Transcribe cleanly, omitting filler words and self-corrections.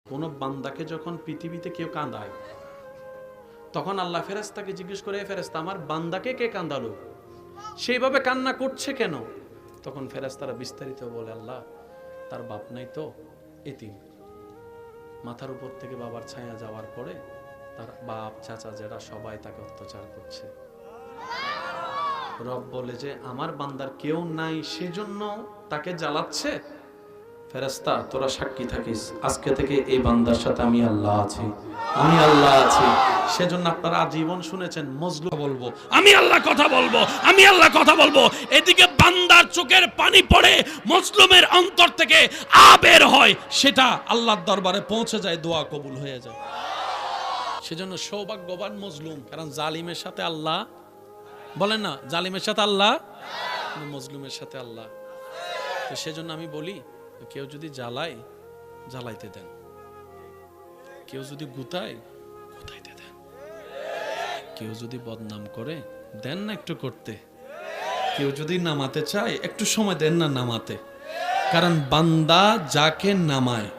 কোন বান্দাকে যখন পৃথিবীতে কেউ কাঁদায়, তখন আল্লাহ ফেরেশতাকে জিজ্ঞেস করে, ফেরেশতা আমার বান্দাকে কে কাঁদালো, সেইভাবে কান্না করছে কেন? তখন ফেরেশতারা বিস্তারিত বলে, আল্লাহ তার বাপ নাই তো, এতিম, মাথার উপর থেকে বাবার ছায়া যাওয়ার পরে তার বাপ চাচা যারা সবাই তাকে অত্যাচার করছে। রব বলে যে আমার বান্দার কেউ নাই, সেজন্য তাকে জ্বালাচ্ছে। ফেরেশতা তোরা সাক্ষী থাকিস, আজকে থেকে এই বান্দার সাথে আমি আল্লাহ আছি, আমি আল্লাহ আছি। সেজন্য আপনারা আজীবন শুনেছেন মজলুম বলবো, আমি আল্লাহ কথা বলবো, আমি আল্লাহ কথা বলবো। এদিকে বান্দার চোখের পানি পড়ে, মজলুমের অন্তর থেকে বের হয়, সেটা আল্লাহর দরবারে পৌঁছে যায়, দোয়া কবুল হয়ে যায়। সেজন্য সৌভাগ্যবান মজলুম, কারণ জালিমের সাথে আল্লাহ, বলেন না, জালিমের সাথে আল্লাহ, মজলুমের সাথে আল্লাহ। তো সেজন্য আমি বলি, কেউ যদি জ্বালায়, জ্বালাইতে দেন, কেউ যদি গুতায়, গুতাইতে দেন, কেউ যদি বদনাম করে, দেন না একটু করতে, কেউ যদি নামাতে চায়, একটু সময় দেন না নামাতে। কারণ বান্দা যাকে নামায়